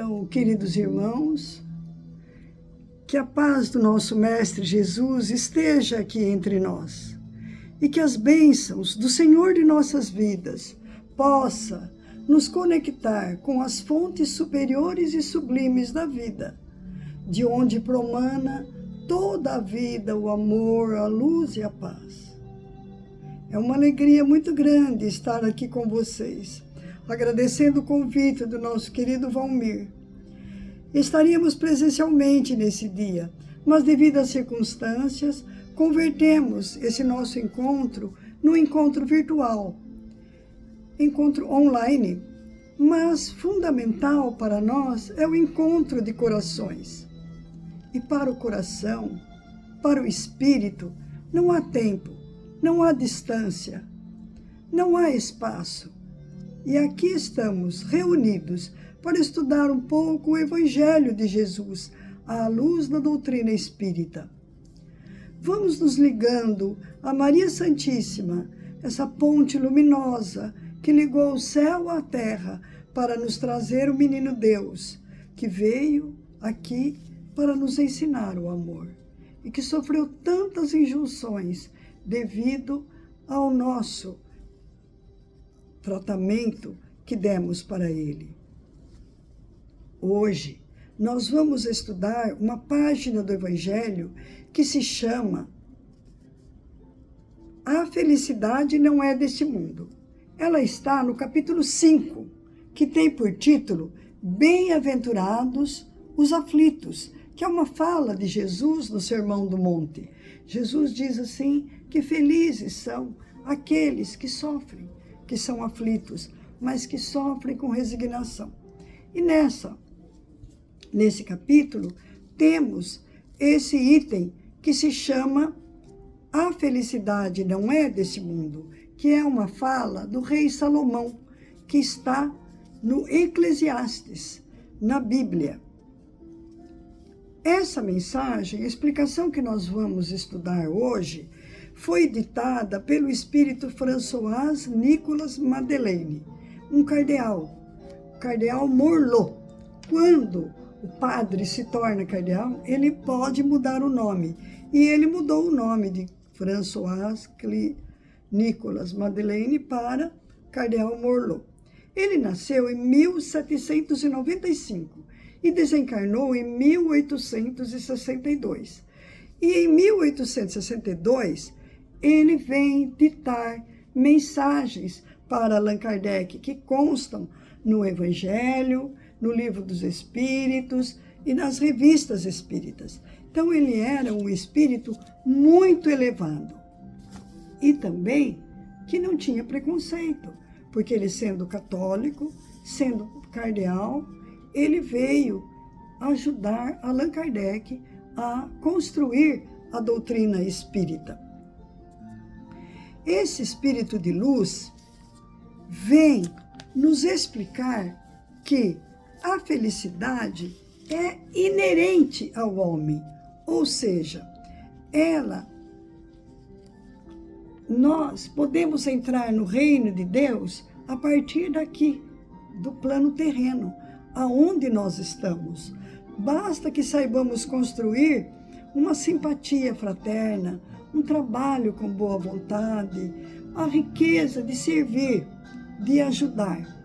Então, queridos irmãos, que a paz do nosso Mestre Jesus esteja aqui entre nós e que as bênçãos do Senhor de nossas vidas possa nos conectar com as fontes superiores e sublimes da vida, de onde promana toda a vida, o amor, a luz e a paz. É uma alegria muito grande estar aqui com vocês, agradecendo o convite do nosso querido Valmir. Estaríamos presencialmente nesse dia, mas devido às circunstâncias, convertemos esse nosso encontro num encontro virtual, encontro online, mas fundamental para nós é o encontro de corações. E para o coração, para o espírito, não há tempo, não há distância, não há espaço. E aqui estamos reunidos para estudar um pouco o Evangelho de Jesus, à luz da doutrina espírita. Vamos nos ligando a Maria Santíssima, essa ponte luminosa que ligou o céu à terra para nos trazer o menino Deus, que veio aqui para nos ensinar o amor e que sofreu tantas injunções devido ao nosso tratamento que demos para ele. Hoje, nós vamos estudar uma página do Evangelho que se chama A Felicidade Não É Deste Mundo. Ela está no capítulo 5, que tem por título Bem-aventurados os aflitos, que é uma fala de Jesus no Sermão do Monte. Jesus diz assim que felizes são aqueles que sofrem, que são aflitos, mas que sofrem com resignação. E nesse capítulo, temos esse item que se chama A Felicidade Não É Desse Mundo, que é uma fala do rei Salomão, que está no Eclesiastes, na Bíblia. Essa mensagem, a explicação que nós vamos estudar hoje, foi ditada pelo espírito François Nicolas Madeleine, um cardeal, cardeal Morlot. Quando o padre se torna cardeal, ele pode mudar o nome. E ele mudou o nome de François Nicolas Madeleine para cardeal Morlot. Ele nasceu em 1795 e desencarnou em 1862. E em 1862, ele vem ditar mensagens para Allan Kardec que constam no Evangelho, no Livro dos Espíritos e nas revistas espíritas. Então, ele era um espírito muito elevado. E também que não tinha preconceito, porque ele, sendo católico, sendo cardeal, ele veio ajudar Allan Kardec a construir a doutrina espírita. Esse espírito de luz vem nos explicar que a felicidade é inerente ao homem, ou seja, nós podemos entrar no reino de Deus a partir daqui, do plano terreno, aonde nós estamos. Basta que saibamos construir uma simpatia fraterna, um trabalho com boa vontade, a riqueza de servir, de ajudar.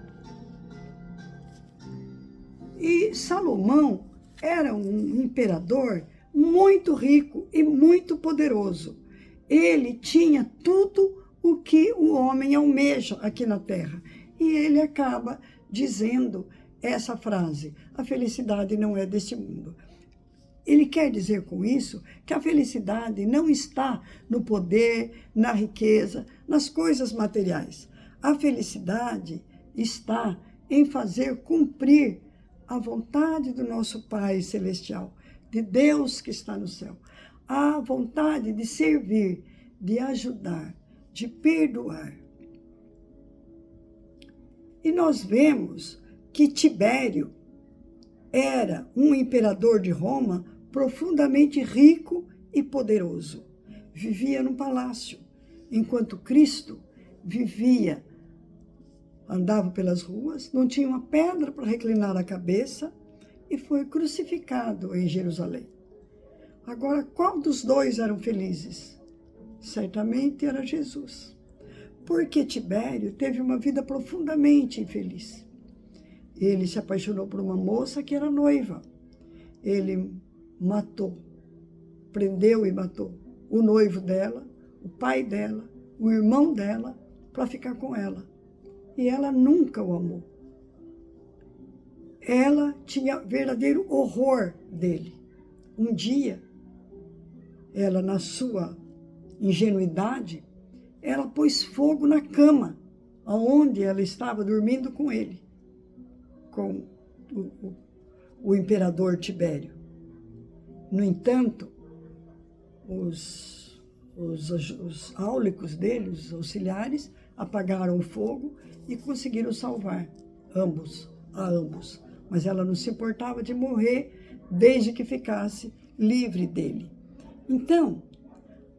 E Salomão era um imperador muito rico e muito poderoso. Ele tinha tudo o que o homem almeja aqui na Terra. E ele acaba dizendo essa frase: a felicidade não é deste mundo. Ele quer dizer com isso que a felicidade não está no poder, na riqueza, nas coisas materiais. A felicidade está em fazer cumprir a vontade do nosso Pai Celestial, de Deus que está no céu. A vontade de servir, de ajudar, de perdoar. E nós vemos que Tibério era um imperador de Roma profundamente rico e poderoso. Vivia num palácio, enquanto Cristo andava pelas ruas, não tinha uma pedra para reclinar a cabeça, e foi crucificado em Jerusalém. Agora, qual dos dois eram felizes? Certamente era Jesus, porque Tibério teve uma vida profundamente infeliz. Ele se apaixonou por uma moça que era noiva. Ele matou, prendeu e matou o noivo dela, o pai dela, o irmão dela, para ficar com ela. E ela nunca o amou. Ela tinha verdadeiro horror dele. Um dia, ela, na sua ingenuidade, ela pôs fogo na cama, onde ela estava dormindo com ele, com o imperador Tibério. No entanto, os áulicos dele, os auxiliares, apagaram o fogo e conseguiram salvar a ambos. Mas ela não se importava de morrer desde que ficasse livre dele. Então,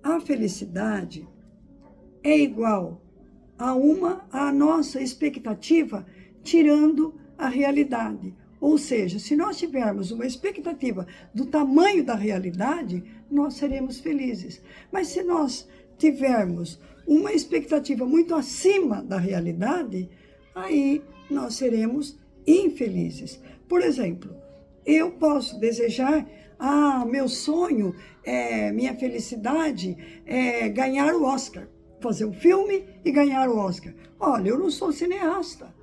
a felicidade é igual a nossa expectativa, tirando a realidade. Ou seja, se nós tivermos uma expectativa do tamanho da realidade, nós seremos felizes. Mas se nós tivermos uma expectativa muito acima da realidade, aí nós seremos infelizes. Por exemplo, eu posso desejar, meu sonho, minha felicidade é ganhar o Oscar, fazer um filme e ganhar o Oscar. Olha, eu não sou cineasta,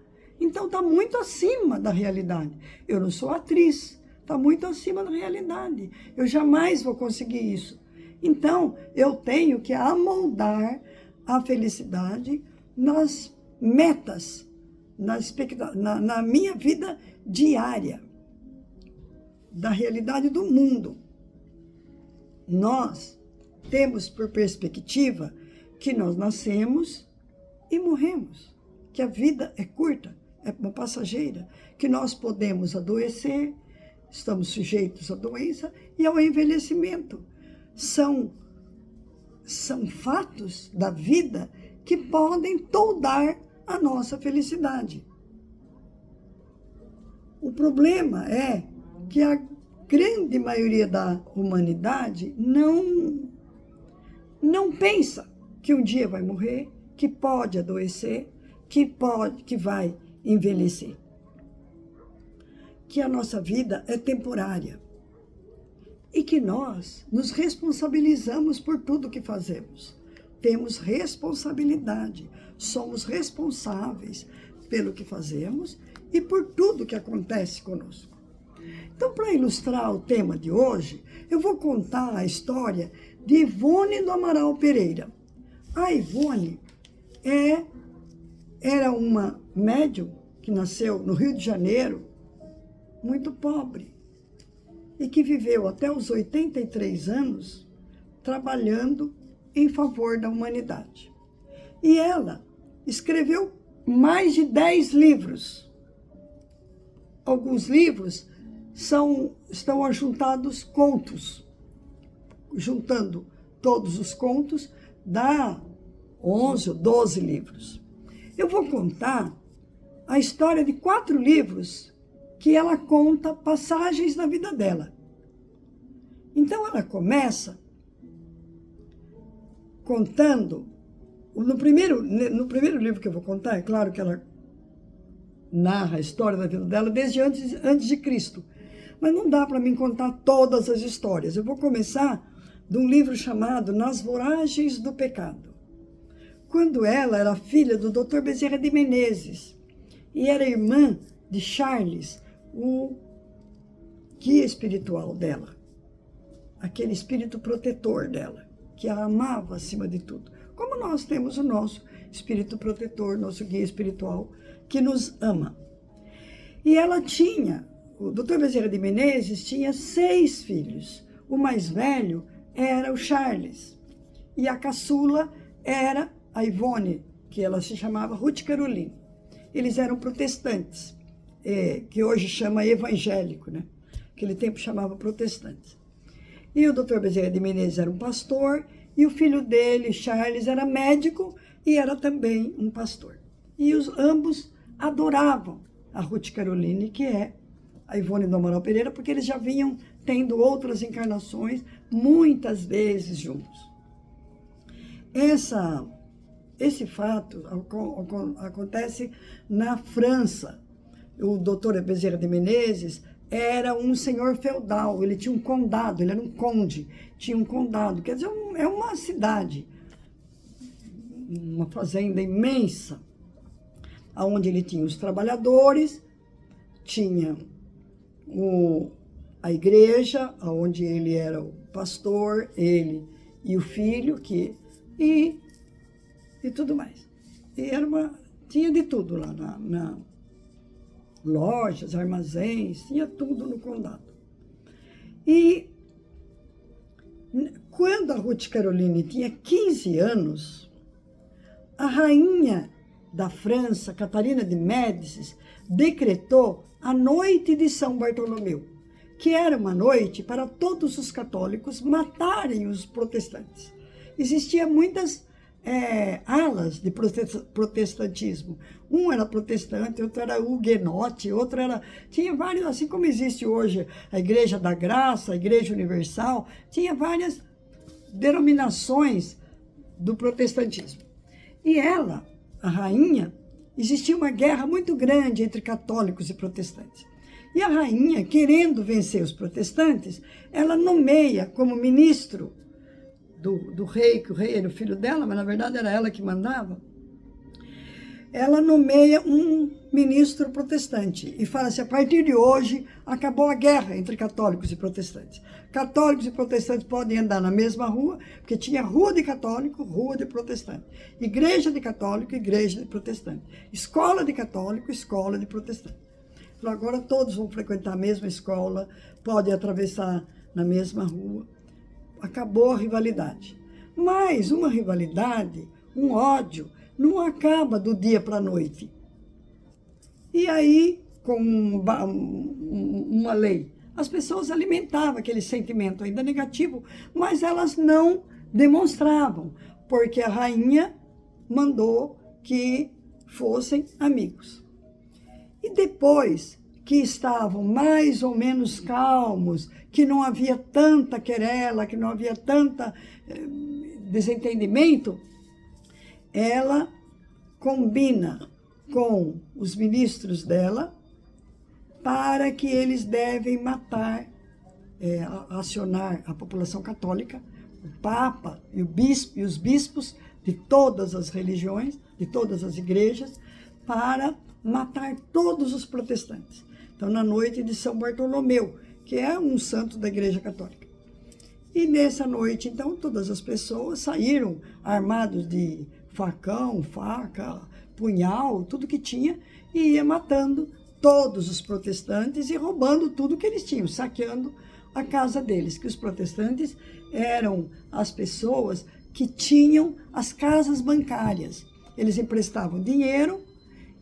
então está muito acima da realidade. Eu não sou atriz, está muito acima da realidade. Eu jamais vou conseguir isso. Então, eu tenho que amoldar a felicidade nas metas, na minha vida diária, da realidade do mundo. Nós temos por perspectiva que nós nascemos e morremos, que a vida é curta, é uma passageira, que nós podemos adoecer, estamos sujeitos à doença e ao envelhecimento. São fatos da vida que podem toldar a nossa felicidade. O problema é que a grande maioria da humanidade não pensa que um dia vai morrer, que pode adoecer, que vai envelhecer. Que a nossa vida é temporária e que nós nos responsabilizamos por tudo que fazemos. Temos responsabilidade, somos responsáveis pelo que fazemos e por tudo que acontece conosco. Então, para ilustrar o tema de hoje, eu vou contar a história de Ivone do Amaral Pereira. A Ivone era uma médium que nasceu no Rio de Janeiro, muito pobre, e que viveu até os 83 anos trabalhando em favor da humanidade. E ela escreveu mais de 10 livros. Alguns livros estão ajuntados contos. Juntando todos os contos, dá 11 ou 12 livros. Eu vou contar a história de 4 livros que ela conta passagens da vida dela. Então, ela começa contando, no primeiro livro que eu vou contar, é claro que ela narra a história da vida dela desde antes de Cristo, mas não dá para mim contar todas as histórias. Eu vou começar de um livro chamado Nas Voragens do Pecado. Quando ela era filha do Dr. Bezerra de Menezes e era irmã de Charles, o guia espiritual dela, aquele espírito protetor dela, que a amava acima de tudo. Como nós temos o nosso espírito protetor, nosso guia espiritual, que nos ama. E ela tinha, o Dr. Bezerra de Menezes tinha 6 filhos. O mais velho era o Charles. E a caçula era a Ivone, que ela se chamava Ruth Caroline. Eles eram protestantes, que hoje chama evangélico, né? Aquele tempo chamava protestantes. E o Dr. Bezerra de Menezes era um pastor, e o filho dele, Charles, era médico e era também um pastor. E ambos adoravam a Ruth Caroline, que é a Ivone do Amaral Pereira, porque eles já vinham tendo outras encarnações muitas vezes juntos. Esse fato acontece na França. O doutor Bezerra de Menezes era um senhor feudal, ele tinha um condado, ele era um conde, tinha um condado, quer dizer, é uma cidade, uma fazenda imensa, onde ele tinha os trabalhadores, tinha a igreja, onde ele era o pastor, ele e o filho, e tudo mais. E tinha de tudo lá na lojas, armazéns, tinha tudo no condado. E quando a Ruth Caroline tinha 15 anos, a rainha da França, Catarina de Médicis, decretou a noite de São Bartolomeu, que era uma noite para todos os católicos matarem os protestantes. Existiam muitas alas de protestantismo. Um era protestante, outro era huguenote, outro era... Tinha vários, assim como existe hoje a Igreja da Graça, a Igreja Universal, tinha várias denominações do protestantismo. E ela, a rainha, existia uma guerra muito grande entre católicos e protestantes. E a rainha, querendo vencer os protestantes, ela nomeia como ministro do rei, que o rei era o filho dela, mas na verdade era ela que mandava, ela nomeia um ministro protestante e fala assim: a partir de hoje acabou a guerra entre católicos e protestantes. Católicos e protestantes podem andar na mesma rua, porque tinha rua de católico, rua de protestante. Igreja de católico, igreja de protestante. Escola de católico, escola de protestante. Falou, agora todos vão frequentar a mesma escola, podem atravessar na mesma rua. Acabou a rivalidade. Mas uma rivalidade, um ódio, não acaba do dia para a noite. E aí, com uma lei, as pessoas alimentavam aquele sentimento ainda negativo, mas elas não demonstravam, porque a rainha mandou que fossem amigos. E depois que estavam mais ou menos calmos, que não havia tanta querela, que não havia tanta desentendimento, ela combina com os ministros dela para que eles devem matar, acionar a população católica, o Papa e os bispos de todas as religiões, de todas as igrejas, para matar todos os protestantes. Então, na noite de São Bartolomeu, que é um santo da Igreja Católica. E nessa noite, então, todas as pessoas saíram armados de facão, faca, punhal, tudo que tinha, e ia matando todos os protestantes e roubando tudo que eles tinham, saqueando a casa deles, que os protestantes eram as pessoas que tinham as casas bancárias. Eles emprestavam dinheiro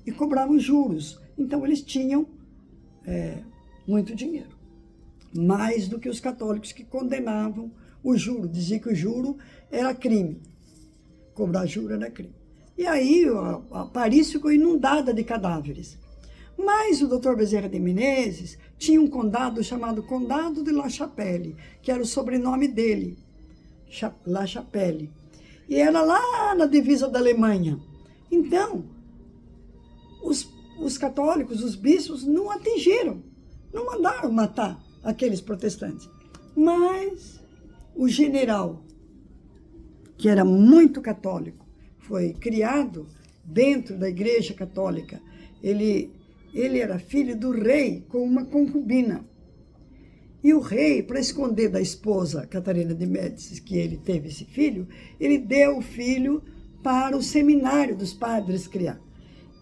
e cobravam juros. Então, eles tinham muito dinheiro. Mais do que os católicos, que condenavam o juro. Diziam que o juro era crime. Cobrar juro era crime. E aí a Paris ficou inundada de cadáveres. Mas o doutor Bezerra de Menezes tinha um condado chamado Condado de La Chapelle, que era o sobrenome dele, La Chapelle. E era lá na divisa da Alemanha. Então, os católicos, os bispos, não atingiram, não mandaram matar aqueles protestantes. Mas o general, que era muito católico, foi criado dentro da Igreja Católica. Ele era filho do rei com uma concubina. E o rei, para esconder da esposa Catarina de Médicis que ele teve esse filho, ele deu o filho para o seminário dos padres criar.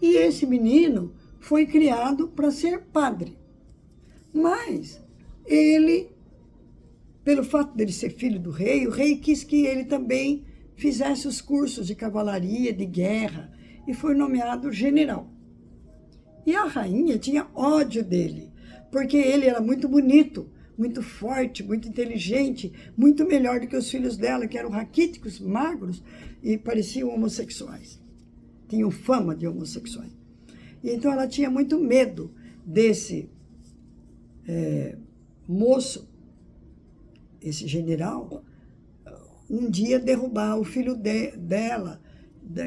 E esse menino foi criado para ser padre. Mas ele, pelo fato dele ser filho do rei, o rei quis que ele também fizesse os cursos de cavalaria, de guerra, e foi nomeado general. E a rainha tinha ódio dele, porque ele era muito bonito, muito forte, muito inteligente, muito melhor do que os filhos dela, que eram raquíticos, magros e pareciam homossexuais. Tinham fama de homossexuais. E então ela tinha muito medo desse moço, esse general, um dia derrubar o filho dela,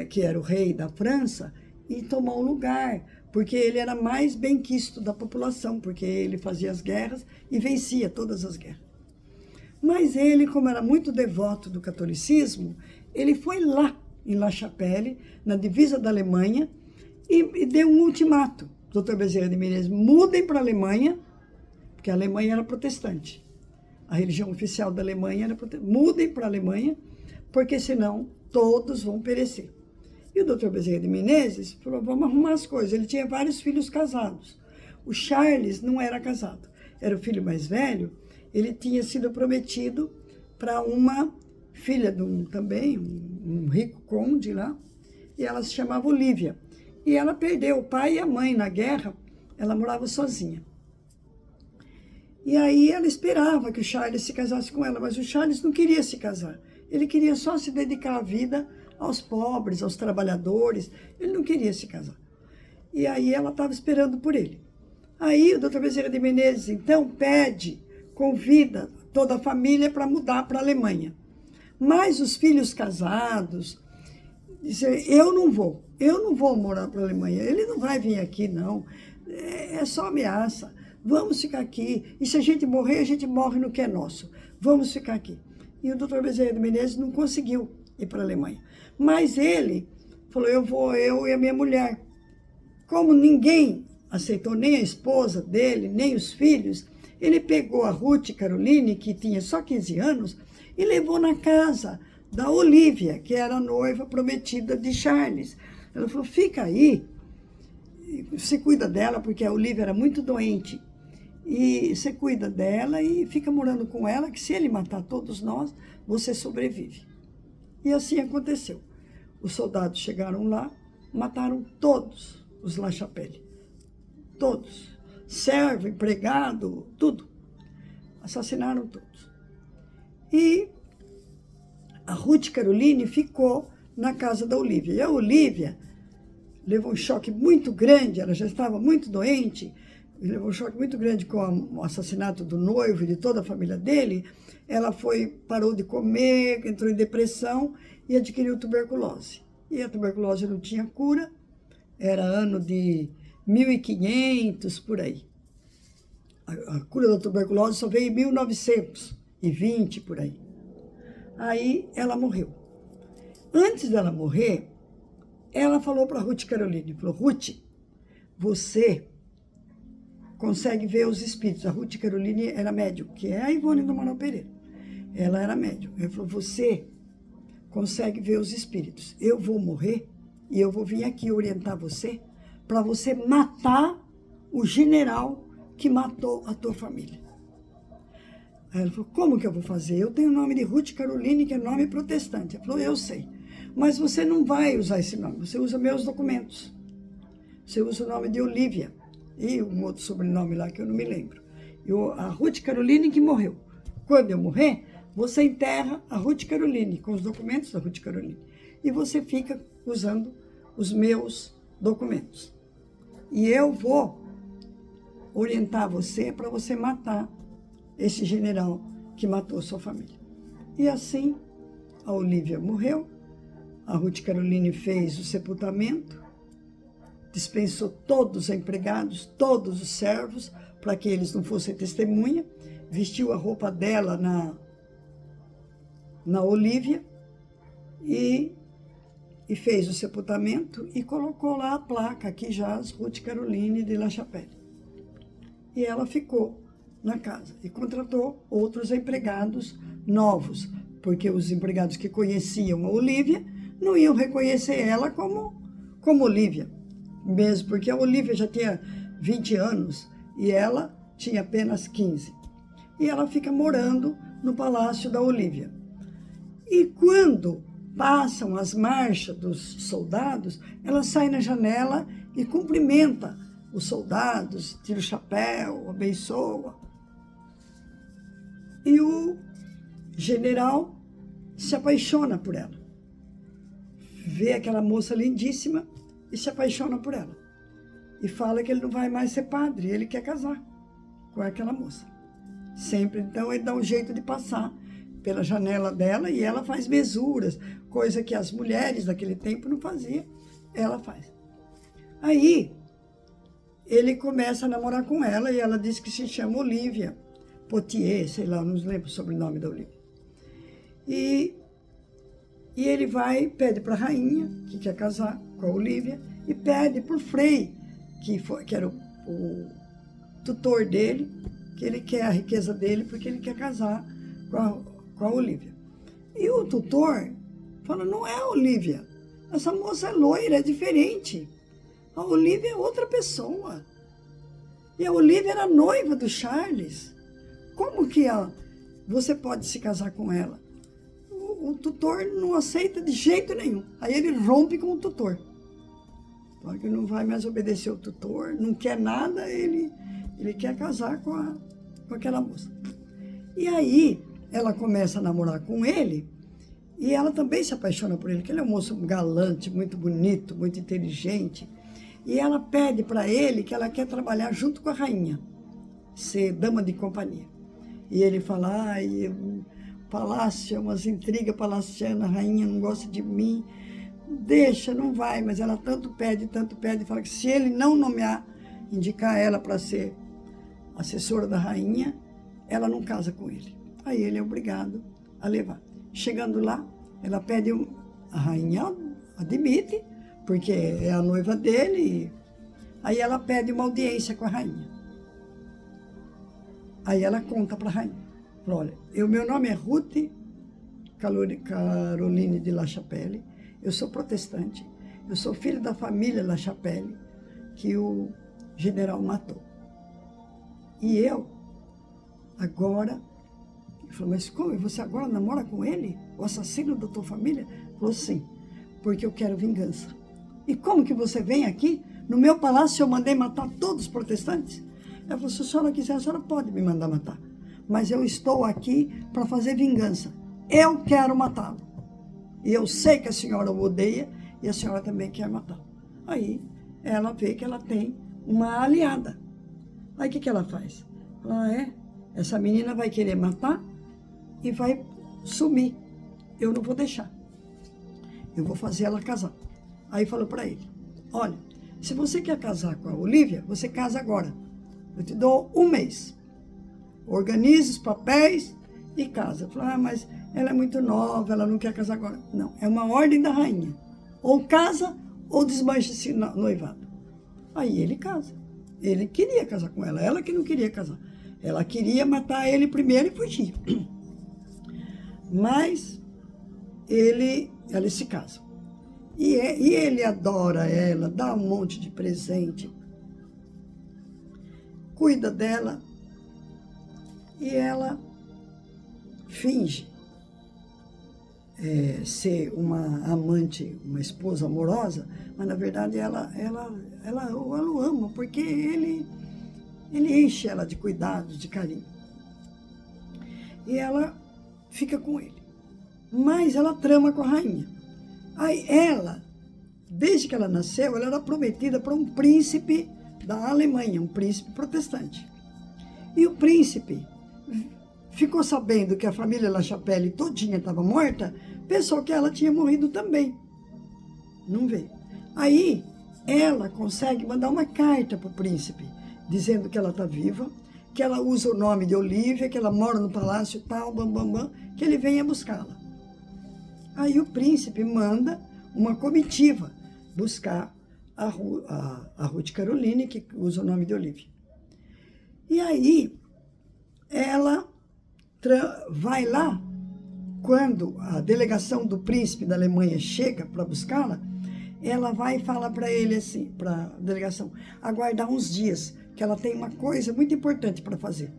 que era o rei da França, e tomar o lugar, porque ele era mais benquisto da população, porque ele fazia as guerras e vencia todas as guerras. Mas ele, como era muito devoto do catolicismo, ele foi lá, em La Chapelle, na divisa da Alemanha, e deu um ultimato. Dr. Bezerra de Menezes, mudem para a Alemanha, porque a Alemanha era protestante. A religião oficial da Alemanha era protestante. Mudem para a Alemanha, porque senão todos vão perecer. E o Dr. Bezerra de Menezes falou, vamos arrumar as coisas. Ele tinha vários filhos casados. O Charles não era casado, era o filho mais velho. Ele tinha sido prometido para uma filha de um rico conde lá, e ela se chamava Olívia. E ela perdeu o pai e a mãe na guerra, ela morava sozinha. E aí ela esperava que o Charles se casasse com ela, mas o Charles não queria se casar. Ele queria só se dedicar à vida aos pobres, aos trabalhadores. Ele não queria se casar. E aí ela estava esperando por ele. Aí o Dr. Bezerra de Menezes, então, convida toda a família para mudar para a Alemanha. Mas os filhos casados dizem, eu não vou morar para a Alemanha, ele não vai vir aqui, não. É só ameaça. Vamos ficar aqui. E se a gente morrer, a gente morre no que é nosso. Vamos ficar aqui. E o Dr. Bezerra de Menezes não conseguiu ir para a Alemanha. Mas ele falou, eu e a minha mulher. Como ninguém aceitou, nem a esposa dele, nem os filhos, ele pegou a Ruth Caroline, que tinha só 15 anos, e levou na casa da Olívia, que era a noiva prometida de Charles. Ela falou, fica aí, você cuida dela, porque a Olívia era muito doente. E você cuida dela e fica morando com ela, que se ele matar todos nós, você sobrevive. E assim aconteceu. Os soldados chegaram lá, mataram todos os La Chapelle. Todos. Servo, empregado, tudo. Assassinaram todos. E a Ruth Caroline ficou na casa da Olívia. E a Olívia levou um choque muito grande, ela já estava muito doente, levou um choque muito grande com o assassinato do noivo e de toda a família dele. Ela parou de comer, entrou em depressão e adquiriu tuberculose. E a tuberculose não tinha cura, era ano de 1500, por aí. A cura da tuberculose só veio em 1920, por aí. Aí ela morreu. Antes dela morrer, ela falou para Ruth Caroline, falou, Ruth, você consegue ver os espíritos. A Ruth Caroline era médium, que é a Ivone do Manuel Pereira. Ela era médium. Ela falou, você consegue ver os espíritos. Eu vou morrer e eu vou vir aqui orientar você para você matar o general que matou a tua família. Aí ela falou, como que eu vou fazer? Eu tenho o nome de Ruth Caroline, que é nome protestante. Ela falou, eu sei. Mas você não vai usar esse nome, você usa meus documentos. Você usa o nome de Olívia e um outro sobrenome lá que eu não me lembro. E a Ruth Caroline que morreu. Quando eu morrer, você enterra a Ruth Caroline, com os documentos da Ruth Caroline. E você fica usando os meus documentos. E eu vou orientar você para você matar esse general que matou sua família. E assim, a Olívia morreu, a Ruth Caroline fez o sepultamento, dispensou todos os empregados, todos os servos, para que eles não fossem testemunha, vestiu a roupa dela na Olívia e fez o sepultamento e colocou lá a placa, aqui jaz Ruth Caroline de La Chapelle. E ela ficou na casa e contratou outros empregados novos, porque os empregados que conheciam a Olívia não iam reconhecer ela como Olívia, mesmo porque a Olívia já tinha 20 anos e ela tinha apenas 15. E ela fica morando no palácio da Olívia. E quando passam as marchas dos soldados, ela sai na janela e cumprimenta os soldados, tira o chapéu, abençoa. E o general se apaixona por ela. Vê aquela moça lindíssima e se apaixona por ela. E fala que ele não vai mais ser padre, ele quer casar. com aquela moça. Sempre, então, ele dá um jeito de passar pela janela dela e ela faz mesuras, coisa que as mulheres daquele tempo não faziam, ela faz. Aí, ele começa a namorar com ela e ela diz que se chama Olivia Potier, sei lá, não lembro o sobrenome da Olivia. E ele vai, pede para a rainha, que quer casar com a Olivia, e pede para o Frei, que era o tutor dele, que ele quer a riqueza dele, porque ele quer casar com a Olivia. E o tutor fala, não é a Olivia, essa moça é loira, é diferente. A Olivia é outra pessoa. E a Olivia era noiva do Charles. Como que você pode se casar com ela? O tutor não aceita de jeito nenhum. Aí ele rompe com o tutor. Porque não vai mais obedecer o tutor, não quer nada, ele quer casar com aquela moça. E aí ela começa a namorar com ele e ela também se apaixona por ele, porque ele é um moço galante, muito bonito, muito inteligente. E ela pede para ele que ela quer trabalhar junto com a rainha, ser dama de companhia. E ele fala, palácio, umas intrigas palacianas, a rainha não gosta de mim, deixa, não vai. Mas ela tanto pede, fala que se ele não nomear, indicar ela para ser assessora da rainha, ela não casa com ele. Aí ele é obrigado a levar. Chegando lá, ela pede, a rainha admite, porque é a noiva dele. Aí ela pede uma audiência com a rainha. Aí ela conta para a rainha. Fala, olha, meu nome é Ruth Caroline de La Chapelle, eu sou protestante, eu sou filho da família La Chapelle, que o general matou. E eu, agora, ele falou, mas como? Você agora namora com ele? O assassino da tua família? Ele falou, sim, porque eu quero vingança. E como que você vem aqui? No meu palácio eu mandei matar todos os protestantes? Ela falou, se a senhora quiser, a senhora pode me mandar matar. Mas eu estou aqui para fazer vingança. Eu quero matá-lo. E eu sei que a senhora o odeia e a senhora também quer matá-lo. Aí ela vê que ela tem uma aliada. Aí o que ela faz? Ela essa menina vai querer matar e vai sumir. Eu não vou deixar. Eu vou fazer ela casar. Aí falou para ele, olha, se você quer casar com a Olivia, você casa agora. Eu te dou 1 mês. Organize os papéis e casa. Eu falei, mas ela é muito nova, ela não quer casar agora. Não, é uma ordem da rainha. Ou casa ou desmancha esse noivado. Aí ele casa. Ele queria casar com ela que não queria casar. Ela queria matar ele primeiro e fugir. Mas eles se casam. E ele adora ela, dá um monte de presente, cuida dela, e ela finge ser uma amante, uma esposa amorosa, mas na verdade ela o ama, porque ele enche ela de cuidado, de carinho. E ela fica com ele. Mas ela trama com a rainha. Aí ela, desde que ela nasceu, ela era prometida para um príncipe da Alemanha, um príncipe protestante. E o príncipe ficou sabendo que a família La Chapelle todinha estava morta, pensou que ela tinha morrido também. Não veio. Aí ela consegue mandar uma carta para o príncipe, dizendo que ela está viva, que ela usa o nome de Olivia, que ela mora no palácio tal, que ele venha buscá-la. Aí o príncipe manda uma comitiva buscar a Ruth Caroline, que usa o nome de Olivia. E aí ela vai lá, quando a delegação do príncipe da Alemanha chega para buscá-la, ela vai e fala para ele assim, para a delegação, aguardar uns dias, que ela tem uma coisa muito importante para fazer.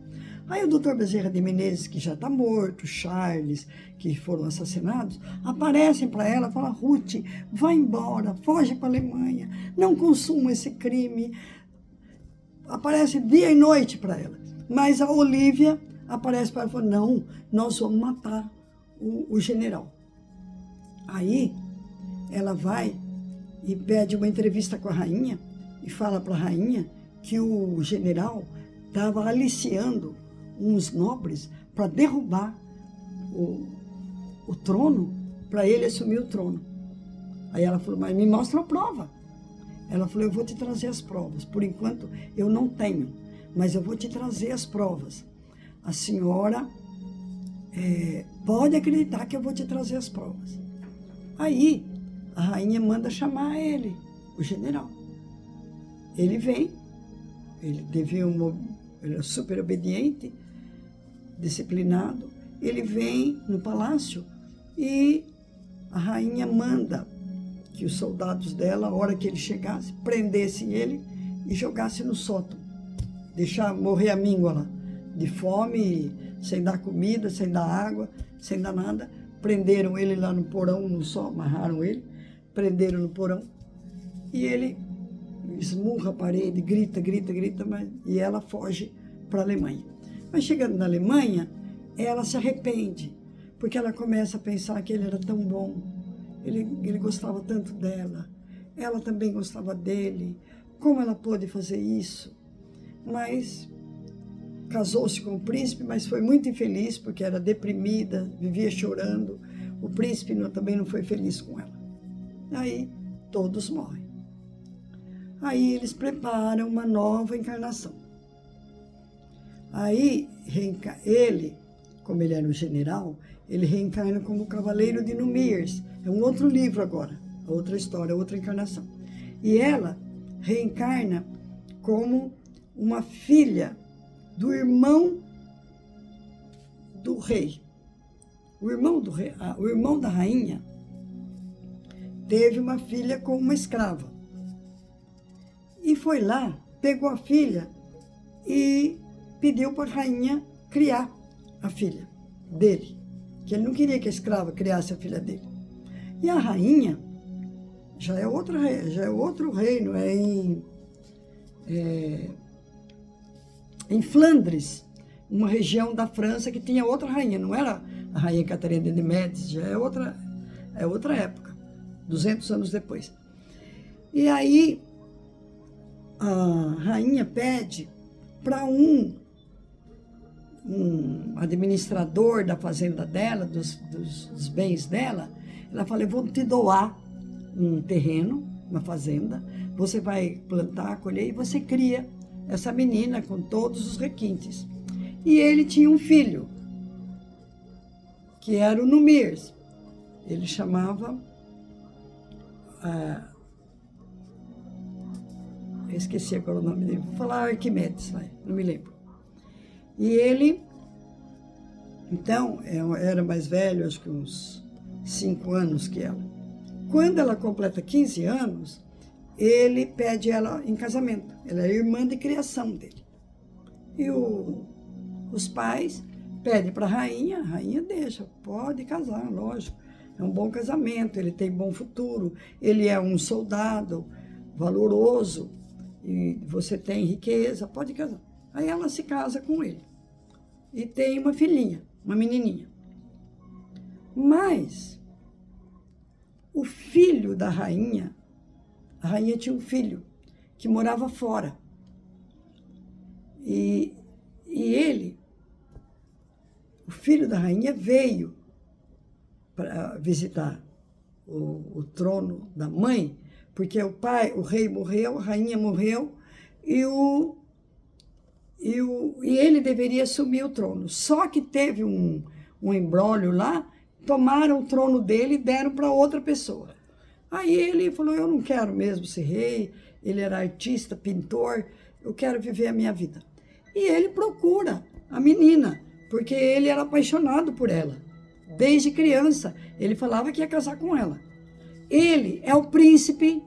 Aí o doutor Bezerra de Menezes, que já está morto, Charles, que foram assassinados, aparecem para ela e falam, Ruth, vai embora, foge para a Alemanha, não consuma esse crime. Aparece dia e noite para ela. Mas a Olivia aparece para ela e fala, não, nós vamos matar o general. Aí ela vai e pede uma entrevista com a rainha e fala para a rainha que o general estava aliciando uns nobres para derrubar o trono, para ele assumir o trono. Aí ela falou, mas me mostra a prova. Ela falou, eu vou te trazer as provas. Por enquanto, eu não tenho, mas eu vou te trazer as provas. A senhora pode acreditar que eu vou te trazer as provas. Aí, a rainha manda chamar ele, o general. Ele vem, ele era super obediente, disciplinado. Ele vem no palácio e a rainha manda que os soldados dela, a hora que ele chegasse, prendessem ele e jogassem no sótão. Deixar morrer a míngua lá, de fome, sem dar comida, sem dar água, sem dar nada. Prenderam ele lá no porão, no sol, amarraram ele, prenderam no porão. E ele esmurra a parede, grita, e ela foge para a Alemanha. Mas chegando na Alemanha, ela se arrepende, porque ela começa a pensar que ele era tão bom, ele gostava tanto dela, ela também gostava dele, como ela pôde fazer isso? Mas casou-se com o príncipe, mas foi muito infeliz, porque era deprimida, vivia chorando. O príncipe também não foi feliz com ela. Aí todos morrem. Aí eles preparam uma nova encarnação. Aí ele, como ele era um general, ele reencarna como o Cavaleiro de Númenor. É um outro livro agora, outra história, outra encarnação. E ela reencarna como uma filha do irmão do rei. O irmão do rei, o irmão da rainha teve uma filha com uma escrava. E foi lá, pegou a filha e pediu para a rainha criar a filha dele, que ele não queria que a escrava criasse a filha dele. E a rainha já é outro reino, em Flandres, uma região da França que tinha outra rainha, não era a rainha Catarina de Médici, já é outra época, 200 anos depois. E aí a rainha pede para um administrador da fazenda dela, dos bens dela, ela fala, eu vou te doar um terreno, uma fazenda, você vai plantar, colher e você cria essa menina com todos os requintes. E ele tinha um filho, que era o Númenor. Ele chamava... eu esqueci agora o nome dele. Vou falar Arquimedes, não me lembro. E ele, então, era mais velho, acho que uns 5 anos que ela. Quando ela completa 15 anos, ele pede ela em casamento. Ela é irmã de criação dele. E os pais pedem para a rainha deixa, pode casar, lógico. É um bom casamento, ele tem bom futuro, ele é um soldado valoroso, e você tem riqueza, pode casar. Aí ela se casa com ele. E tem uma filhinha, uma menininha. Mas o filho da rainha, a rainha tinha um filho que morava fora. E ele, o filho da rainha, veio para visitar o trono da mãe, porque o rei morreu, a rainha morreu, e ele deveria assumir o trono. Só que teve um imbróglio lá, tomaram o trono dele e deram para outra pessoa. Aí ele falou, eu não quero mesmo ser rei, ele era artista, pintor, eu quero viver a minha vida. E ele procura a menina, porque ele era apaixonado por ela. Desde criança, ele falava que ia casar com ela. Ele é o príncipe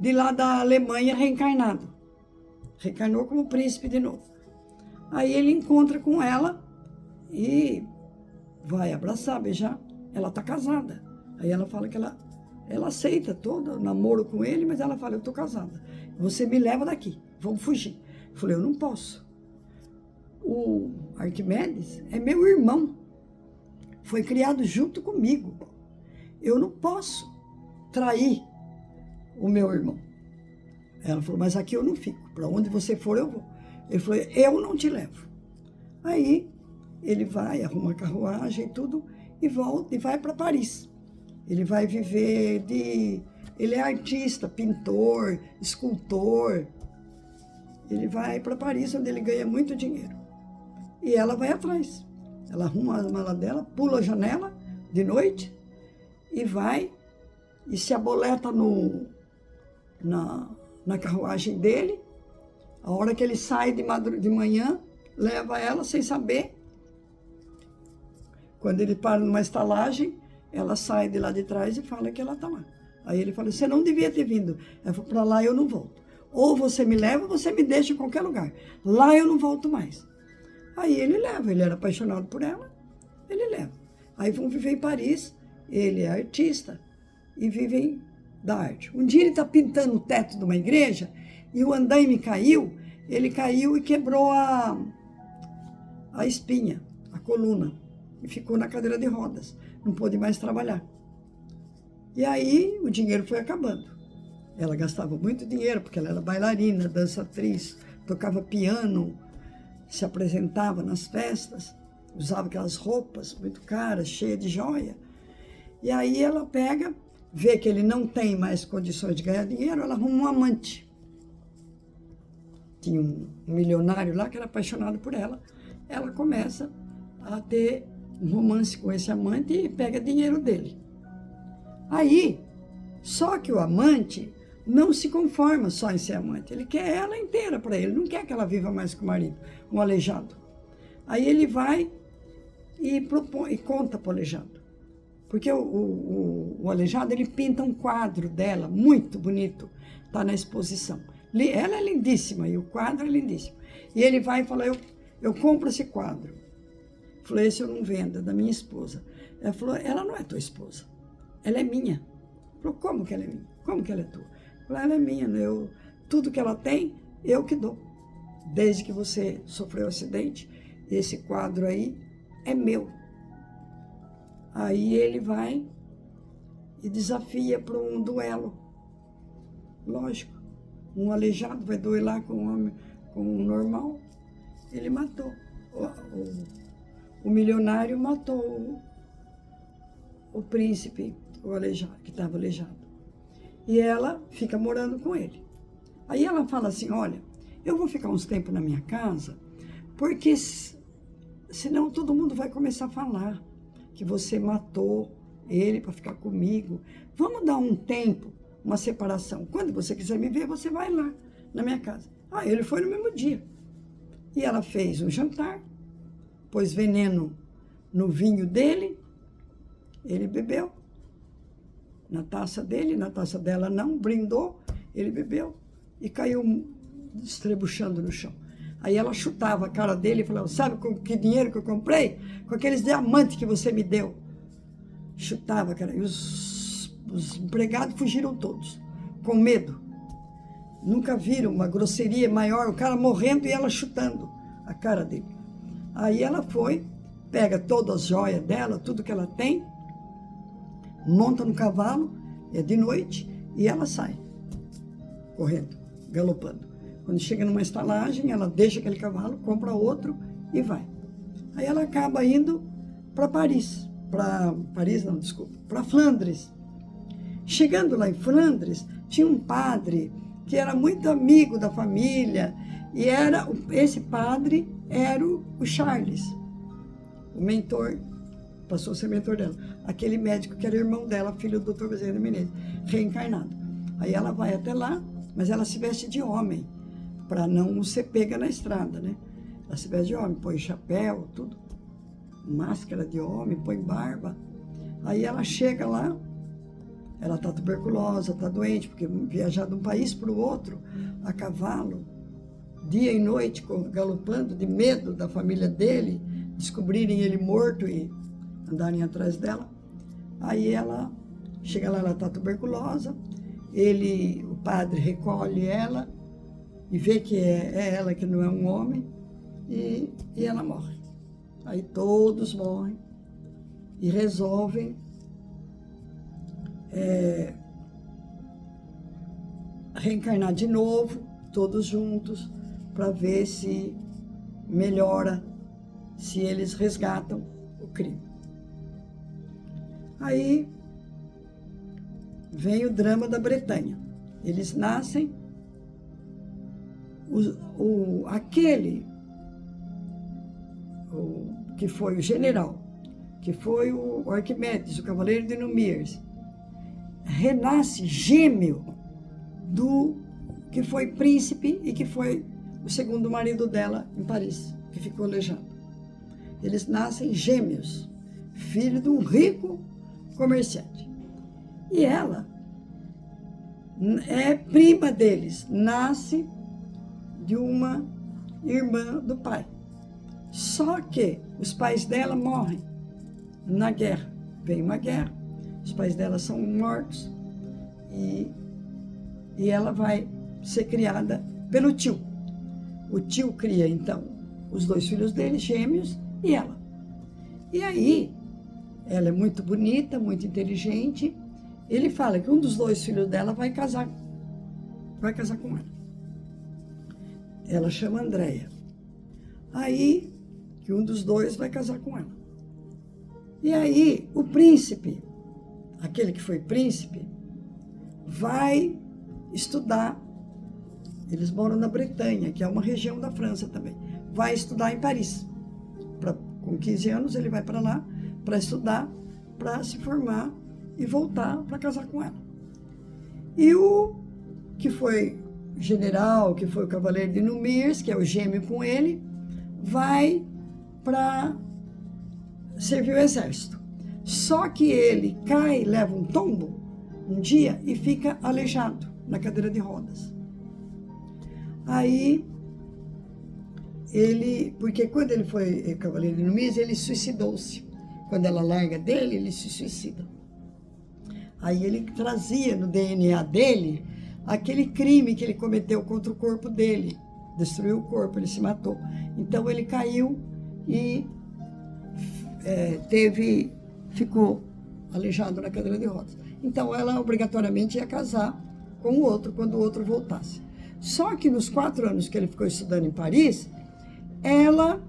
de lá da Alemanha reencarnado. Reencarnou como príncipe de novo. Aí ele encontra com ela e vai abraçar, beijar. Ela está casada. Aí ela fala que ela aceita todo o namoro com ele, mas ela fala, eu estou casada. Você me leva daqui, vamos fugir. Eu falei, eu não posso. O Arquimedes é meu irmão. Foi criado junto comigo. Eu não posso trair o meu irmão. Ela falou, mas aqui eu não fico. Para onde você for, eu vou. Ele falou, eu não te levo. Aí ele vai, arruma a carruagem e tudo, e volta e vai para Paris. Ele vai viver de... Ele é artista, pintor, escultor. Ele vai para Paris, onde ele ganha muito dinheiro. E ela vai atrás. Ela arruma a mala dela, pula a janela de noite e vai e se aboleta na carruagem dele. A hora que ele sai de manhã, leva ela sem saber. Quando ele para numa estalagem, ela sai de lá de trás e fala que ela está lá. Aí ele fala, você não devia ter vindo. Ela falou, para lá eu não volto. Ou você me leva, ou você me deixa em qualquer lugar. Lá eu não volto mais. Aí ele leva, ele era apaixonado por ela, ele leva. Aí vão viver em Paris, ele é artista e vivem da arte. Um dia ele está pintando o teto de uma igreja e o andaime caiu, ele caiu e quebrou a espinha, a coluna, e ficou na cadeira de rodas, não pôde mais trabalhar. E aí o dinheiro foi acabando. Ela gastava muito dinheiro, porque ela era bailarina, dança-atriz, tocava piano, se apresentava nas festas, usava aquelas roupas muito caras, cheias de joia. E aí ela pega, vê que ele não tem mais condições de ganhar dinheiro, ela arruma um amante. Tinha um milionário lá que era apaixonado por ela. Ela começa a ter um romance com esse amante e pega dinheiro dele. Aí, só que o amante não se conforma só em ser amante. Ele quer ela inteira para ele, não quer que ela viva mais com o marido, um aleijado. Aí ele vai e propõe, e conta para o aleijado. Porque o aleijado, ele pinta um quadro dela, muito bonito, está na exposição. Ela é lindíssima e o quadro é lindíssimo. E ele vai e fala, eu compro esse quadro. Eu falei, esse eu não vendo, é da minha esposa. Ela falou, ela não é tua esposa, ela é minha. Eu falei, como que ela é minha? Como que ela é tua? Eu falei, ela é minha, tudo que ela tem, eu que dou. Desde que você sofreu um acidente, esse quadro aí é meu. Aí ele vai e desafia para um duelo. Lógico, um aleijado vai duelar com um normal. Ele matou. O milionário matou o príncipe, o aleijado, que estava aleijado. E ela fica morando com ele. Aí ela fala assim, olha, eu vou ficar uns tempos na minha casa, porque senão todo mundo vai começar a falar que você matou ele para ficar comigo. Vamos dar um tempo, uma separação. Quando você quiser me ver, você vai lá na minha casa. Ah, ele foi no mesmo dia. E ela fez um jantar, pôs veneno no vinho dele, ele bebeu. Na taça dele, na taça dela não, brindou, ele bebeu e caiu estrebuchando no chão. Aí ela chutava a cara dele e falava, sabe com que dinheiro que eu comprei? Com aqueles diamantes que você me deu. Chutava a cara. E os empregados fugiram todos, com medo. Nunca viram uma grosseria maior, o cara morrendo e ela chutando a cara dele. Aí ela foi, pega todas as joias dela, tudo que ela tem, monta no cavalo, é de noite, e ela sai, correndo, galopando. Quando chega numa estalagem, ela deixa aquele cavalo, compra outro e vai. Aí ela acaba indo para Paris. Para Flandres. Chegando lá em Flandres, tinha um padre que era muito amigo da família, e esse padre era o Charles, o mentor, passou a ser mentor dela, aquele médico que era irmão dela, filho do Dr. Bezerra de Menezes, reencarnado. Aí ela vai até lá, mas ela se veste de homem, para não ser pega na estrada, né? Ela se veste de homem, põe chapéu, tudo, máscara de homem, põe barba. Aí ela chega lá, ela está tuberculosa, está doente, porque viajar de um país para o outro, a cavalo, dia e noite, galopando, de medo da família dele, descobrirem ele morto e andarem atrás dela. Aí ela chega lá, ela está tuberculosa, o padre recolhe ela e vê que é ela que não é um homem, e ela morre. Aí todos morrem e resolvem reencarnar de novo, todos juntos, para ver se melhora, se eles resgatam o crime. Aí vem o drama da Bretanha. Eles nascem, aquele que foi o general, que foi o Arquimedes, o cavaleiro de Númiers, renasce gêmeo do que foi príncipe e que foi o segundo marido dela em Paris, que ficou aleijado. Eles nascem gêmeos, filho de um rico comerciante. E ela é prima deles, nasce de uma irmã do pai. Só que os pais dela morrem na guerra. Vem uma guerra, os pais dela são mortos e ela vai ser criada pelo tio. O tio cria, então, os dois filhos dele, gêmeos, e ela. E aí, ela é muito bonita, muito inteligente. Ele fala que um dos dois filhos dela vai casar com ela. Ela chama Andréia. Aí, que um dos dois vai casar com ela. E aí, o príncipe, aquele que foi príncipe, vai estudar. Eles moram na Bretanha, que é uma região da França também. Vai estudar em Paris. Com 15 anos, ele vai para lá para estudar, para se formar e voltar para casar com ela. E o que foi general, que foi o cavaleiro de Númiers, que é o gêmeo com ele, vai para servir o exército. Só que ele cai, leva um tombo um dia e fica aleijado na cadeira de rodas. Aí, porque quando ele foi cavaleiro de Númiers, ele suicidou-se. Quando ela larga dele, ele se suicida. Aí ele trazia no DNA dele aquele crime que ele cometeu contra o corpo dele. Destruiu o corpo, ele se matou. Então ele caiu e ficou aleijado na cadeira de rodas. Então ela obrigatoriamente ia casar com o outro quando o outro voltasse. Só que nos 4 anos que ele ficou estudando em Paris, ela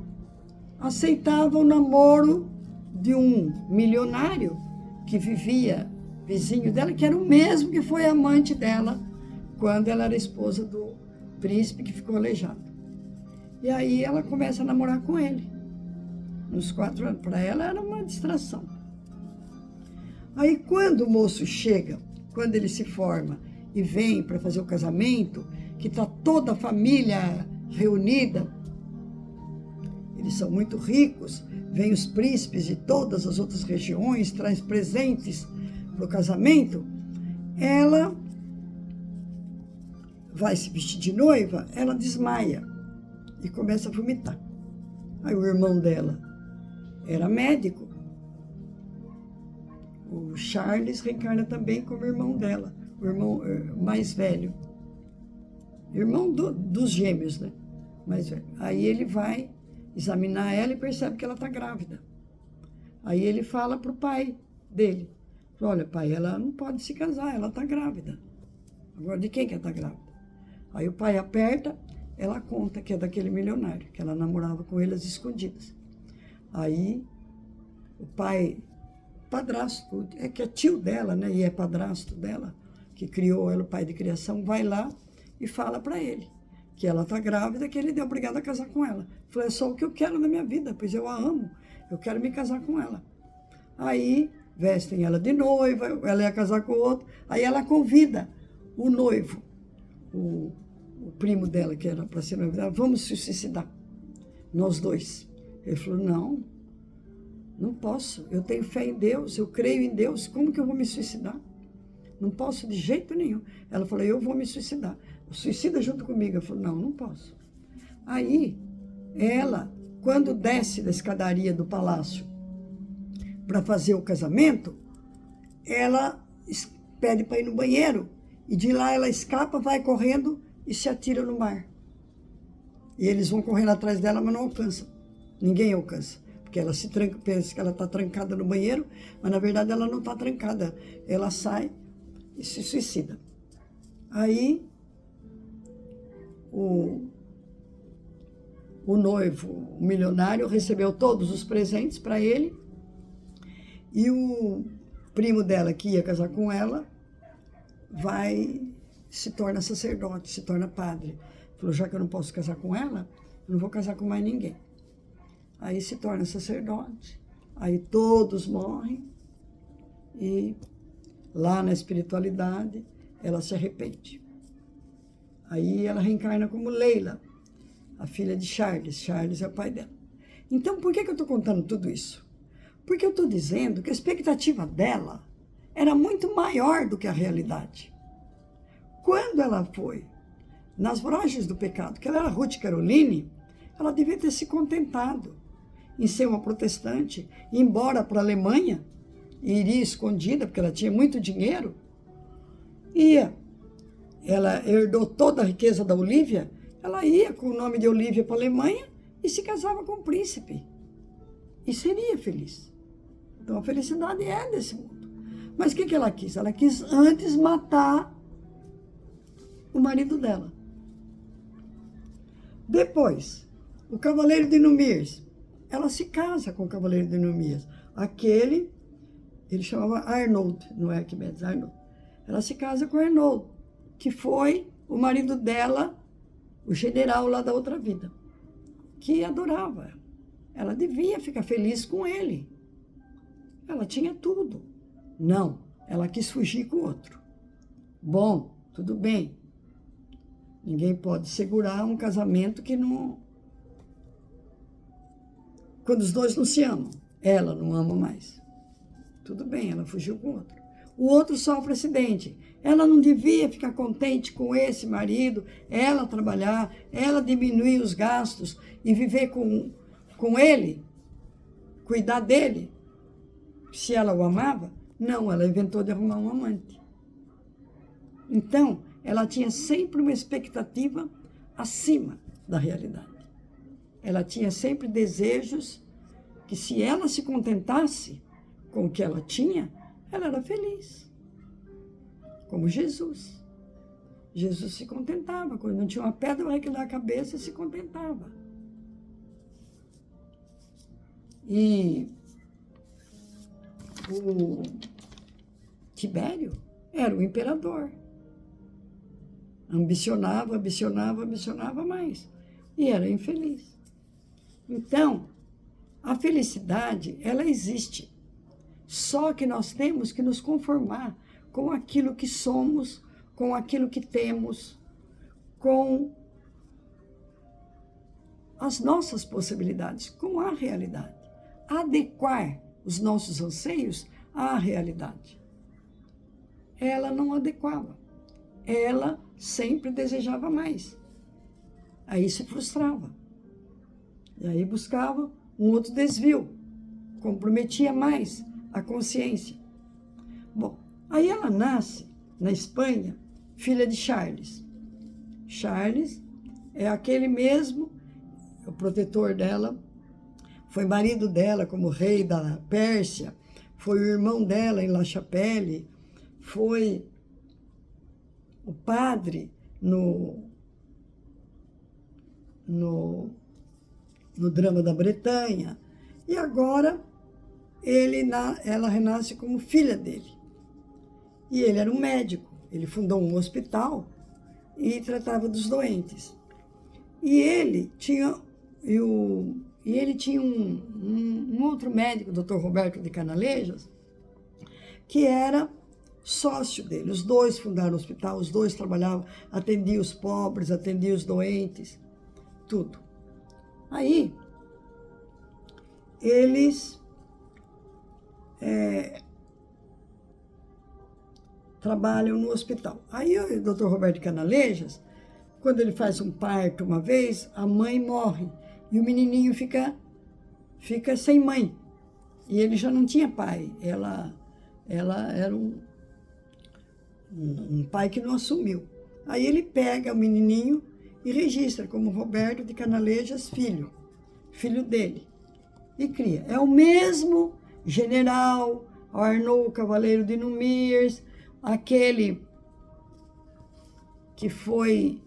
aceitava o namoro de um milionário que vivia vizinho dela, que era o mesmo que foi amante dela quando ela era esposa do príncipe que ficou aleijado. E aí ela começa a namorar com ele. Nos 4 anos. Para ela era uma distração. Aí quando o moço chega, quando ele se forma e vem para fazer o casamento, que está toda a família reunida, eles são muito ricos, vêm os príncipes de todas as outras regiões, traz presentes para o casamento, ela vai se vestir de noiva, ela desmaia e começa a vomitar. Aí o irmão dela era médico, o Charles reencarna também como irmão dela, o irmão mais velho, irmão dos gêmeos, né? Mais velho. Aí ele vai examinar ela e percebe que ela está grávida. Aí ele fala para o pai dele, olha pai, ela não pode se casar, ela está grávida. Agora de quem que ela está grávida? Aí o pai aperta, ela conta que é daquele milionário, que ela namorava com ele às escondidas. Aí o pai, padrasto, que é tio dela, né, e é padrasto dela, que criou ela, o pai de criação, vai lá e fala para ele que ela está grávida, que ele é obrigado a casar com ela. Falei, é só o que eu quero na minha vida, pois eu a amo, eu quero me casar com ela. Aí vestem ela de noiva, ela ia casar com o outro, aí ela convida o noivo, o primo dela, que era para ser noivo dela, vamos se suicidar, nós dois. Ele falou, não posso, eu tenho fé em Deus, eu creio em Deus, como que eu vou me suicidar? Não posso de jeito nenhum. Ela falou, eu vou me suicidar. Suicida junto comigo. Eu falei, não posso. Aí, ela, quando desce da escadaria do palácio para fazer o casamento, ela pede para ir no banheiro. E de lá ela escapa, vai correndo e se atira no mar. E eles vão correndo atrás dela, mas não alcançam. Ninguém alcança. Porque ela se tranca, pensa que ela está trancada no banheiro, mas na verdade ela não está trancada. Ela sai e se suicida. Aí, o noivo, o milionário, recebeu todos os presentes para ele, e o primo dela, que ia casar com ela, se torna sacerdote, se torna padre. Falou, já que eu não posso casar com ela, eu não vou casar com mais ninguém. Aí se torna sacerdote, aí todos morrem, e lá na espiritualidade ela se arrepende. Aí ela reencarna como Leila, a filha de Charles. Charles é o pai dela. Então, por que eu estou contando tudo isso? Porque eu estou dizendo que a expectativa dela era muito maior do que a realidade. Quando ela foi nas voragens do pecado, que ela era Ruth Caroline, ela devia ter se contentado em ser uma protestante, ir embora para a Alemanha, e iria escondida, porque ela tinha muito dinheiro. Ela herdou toda a riqueza da Olívia, ela ia com o nome de Olívia para a Alemanha e se casava com o príncipe. E seria feliz. Então a felicidade é desse mundo. Mas o que ela quis? Ela quis antes matar o marido dela. Depois, o cavaleiro de Númias. Ela se casa com o cavaleiro de Númias. Ele chamava Arnold, não é Arquimedes, Arnold. Ela se casa com Arnold, que foi o marido dela, o general lá da outra vida, que adorava ela. Ela devia ficar feliz com ele. Ela tinha tudo. Não, ela quis fugir com o outro. Bom, tudo bem. Ninguém pode segurar um casamento que não... Quando os dois não se amam. Ela não ama mais. Tudo bem, ela fugiu com o outro. O outro sofre acidente. Ela não devia ficar contente com esse marido, ela trabalhar, ela diminuir os gastos e viver com ele, cuidar dele, se ela o amava. Não, ela inventou de arrumar um amante. Então, ela tinha sempre uma expectativa acima da realidade. Ela tinha sempre desejos que, se ela se contentasse com o que ela tinha, ela era feliz. Como Jesus. Jesus se contentava. Quando não tinha uma pedra para reclinar a cabeça, se contentava. E o Tibério era o imperador. Ambicionava mais. E era infeliz. Então, a felicidade, ela existe. Só que nós temos que nos conformar com aquilo que somos, com aquilo que temos, com as nossas possibilidades, com a realidade. Adequar os nossos anseios à realidade. Ela não adequava. Ela sempre desejava mais. Aí se frustrava. E aí buscava um outro desvio. Comprometia mais a consciência. Bom, aí ela nasce na Espanha, filha de Charles. Charles é aquele mesmo, o protetor dela, foi marido dela como rei da Pérsia, foi o irmão dela em La Chapelle, foi o padre no drama da Bretanha. E agora ela renasce como filha dele. E ele era um médico, ele fundou um hospital e tratava dos doentes. E ele tinha um outro médico, o Dr. Roberto de Canalejas, que era sócio dele. Os dois fundaram o hospital, os dois trabalhavam, atendiam os pobres, atendiam os doentes, tudo. Aí, eles trabalham no hospital. Aí o Dr. Roberto de Canalejas, quando ele faz um parto uma vez, a mãe morre e o menininho fica sem mãe. E ele já não tinha pai. Ela era um pai que não assumiu. Aí ele pega o menininho e registra como Roberto de Canalejas filho dele, e cria. É o mesmo general Arnaud, cavaleiro de Númias, aquele que foi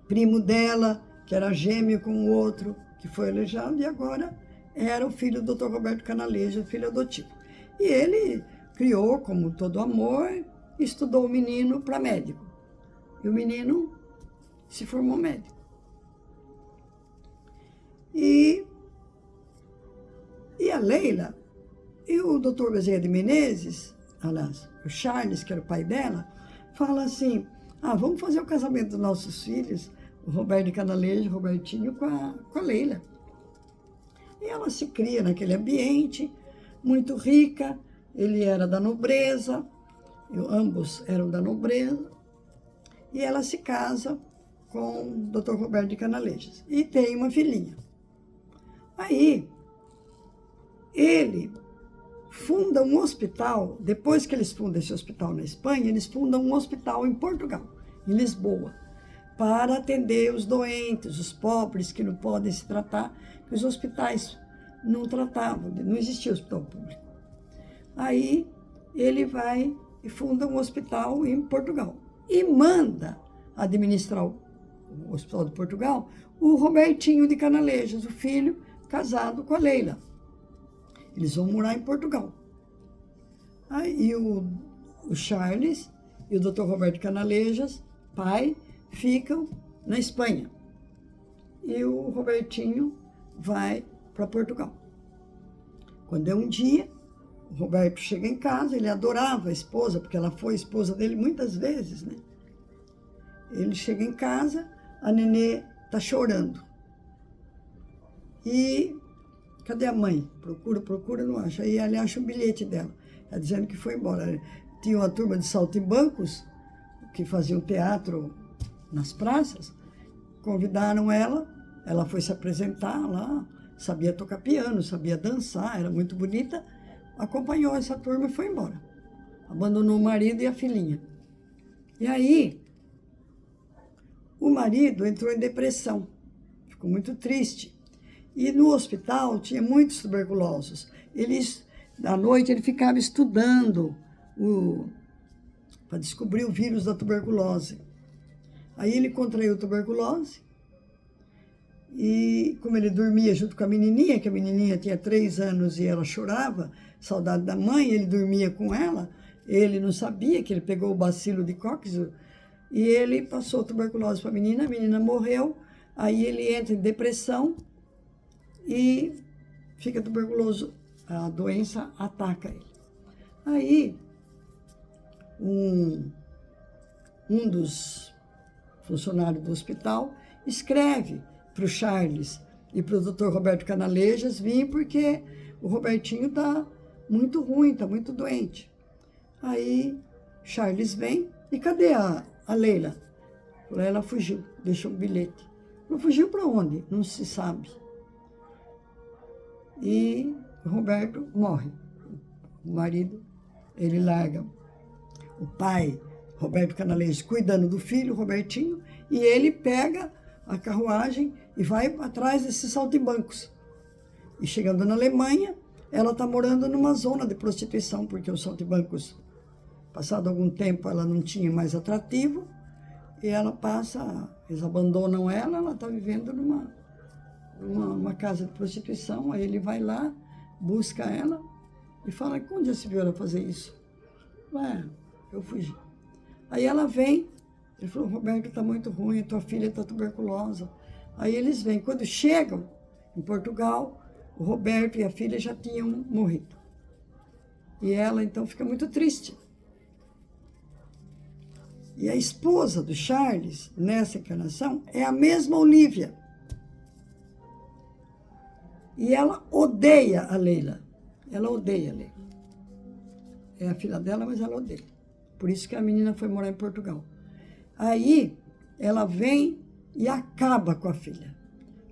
primo dela, que era gêmeo com o outro, que foi aleijado, e agora era o filho do Dr. Roberto Canaleja, filho adotivo. E ele criou, como todo amor, estudou o menino para médico. E o menino se formou médico. E a Leila e o Dr. Bezerra de Menezes, aliás, o Charles, que era o pai dela, fala assim, vamos fazer o casamento dos nossos filhos, o Roberto de Canaleja, o Robertinho, com a Leila. E ela se cria naquele ambiente, muito rica, ele era da nobreza, ambos eram da nobreza, e ela se casa com o Dr. Roberto de Canalejas, e tem uma filhinha. Aí, ele funda um hospital, depois que eles fundam esse hospital na Espanha, eles fundam um hospital em Portugal, em Lisboa, para atender os doentes, os pobres que não podem se tratar, que os hospitais não tratavam, não existia hospital público. Aí ele vai e funda um hospital em Portugal e manda administrar o Hospital de Portugal o Robertinho de Canalejas, o filho casado com a Leila. Eles vão morar em Portugal. Aí o Charles e o Dr. Roberto Canalejas, pai, ficam na Espanha. E o Robertinho vai para Portugal. Quando é um dia, o Roberto chega em casa, ele adorava a esposa, porque ela foi esposa dele muitas vezes, né? Ele chega em casa, a nenê está chorando. E cadê a mãe? Procura, não acha. Aí ele acha um bilhete dela, ela dizendo que foi embora. Tinha uma turma de saltimbancos que faziam teatro nas praças, convidaram ela, ela foi se apresentar lá, sabia tocar piano, sabia dançar, era muito bonita, acompanhou essa turma e foi embora. Abandonou o marido e a filhinha. E aí, o marido entrou em depressão, ficou muito triste. E no hospital tinha muitos tuberculosos. À noite ele ficava estudando para descobrir o vírus da tuberculose. Aí ele contraiu tuberculose e, como ele dormia junto com a menininha, que a menininha tinha 3 anos e ela chorava, saudade da mãe, ele dormia com ela, ele não sabia que ele pegou o bacilo de Koch e ele passou tuberculose para a menina morreu, aí ele entra em depressão e fica tuberculoso, a doença ataca ele. Aí, um dos funcionários do hospital escreve para o Charles e para o Dr. Roberto Canalejas vir porque o Robertinho está muito ruim, está muito doente. Aí, Charles vem e cadê a Leila? Ela fugiu, deixou um bilhete. Não fugiu para onde? Não se sabe. E o Roberto morre. O marido, ele larga o pai, Roberto Canalejas, cuidando do filho, Robertinho, e ele pega a carruagem e vai atrás desses saltimbancos. E chegando na Alemanha, ela está morando numa zona de prostituição, porque os saltimbancos, passado algum tempo, ela não tinha mais atrativo, e ela passa, eles abandonam ela está vivendo numa casa de prostituição, aí ele vai lá, busca ela e fala, onde já se viu ela fazer isso? Eu fugi. Aí ela vem, ele falou, Roberto, está muito ruim, tua filha está tuberculosa. Aí eles vêm, quando chegam em Portugal, o Roberto e a filha já tinham morrido. E ela, então, fica muito triste. E a esposa do Charles, nessa encarnação, é a mesma Olívia. E ela odeia a Leila. Ela odeia a Leila. É a filha dela, mas ela odeia. Por isso que a menina foi morar em Portugal. Aí, ela vem e acaba com a filha.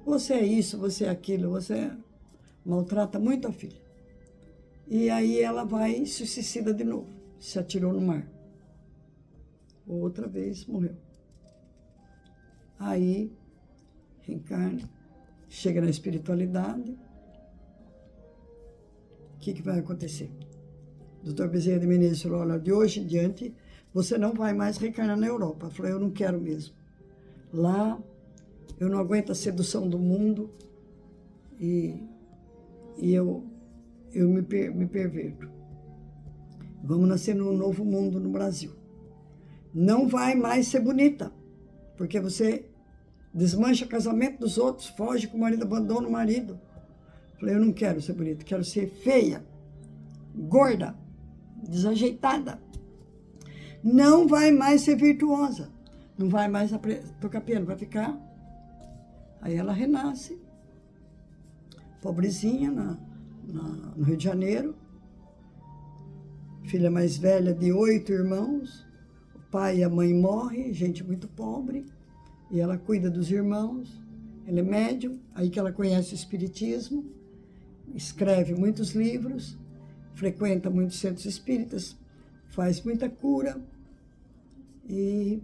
Você é isso, você é aquilo, você maltrata muito a filha. E aí ela vai e se suicida de novo. Se atirou no mar. Outra vez morreu. Aí, reencarna, chega na espiritualidade. O que vai acontecer? O Dr. Bezerra de Menezes falou, olha, de hoje em diante, você não vai mais reencarnar na Europa. Eu falei, eu não quero mesmo. Lá Eu não aguento a sedução do mundo e eu me perverto. Vamos nascer num novo mundo no Brasil. Não vai mais ser bonita, porque você desmancha o casamento dos outros, foge com o marido, abandona o marido. Falei, eu não quero ser bonita, quero ser feia, gorda, desajeitada. Não vai mais ser virtuosa, não vai mais tocar piano, vai ficar. Aí ela renasce, pobrezinha, no Rio de Janeiro, filha mais velha de 8 irmãos, o pai e a mãe morrem, gente muito pobre, e ela cuida dos irmãos, ela é médium, aí que ela conhece o espiritismo, escreve muitos livros, frequenta muitos centros espíritas, faz muita cura e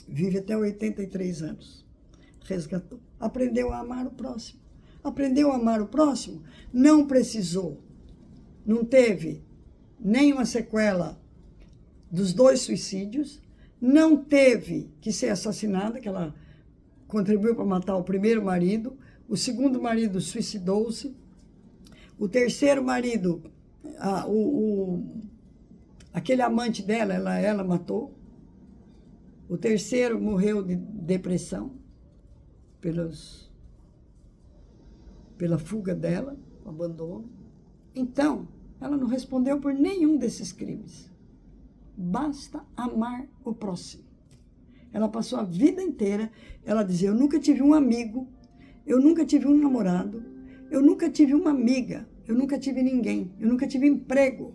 vive até 83 anos. Resgatou. Aprendeu a amar o próximo. Aprendeu a amar o próximo, não precisou, não teve nenhuma sequela dos 2 suicídios, não teve que ser assassinada, que ela contribuiu para matar o primeiro marido, o segundo marido suicidou-se, o terceiro marido, aquele amante dela, ela matou, o terceiro morreu de depressão, pela fuga dela, o abandono. Então, ela não respondeu por nenhum desses crimes. Basta amar o próximo. Ela passou a vida inteira, ela dizia, eu nunca tive um amigo, eu nunca tive um namorado, eu nunca tive uma amiga, eu nunca tive ninguém, eu nunca tive emprego.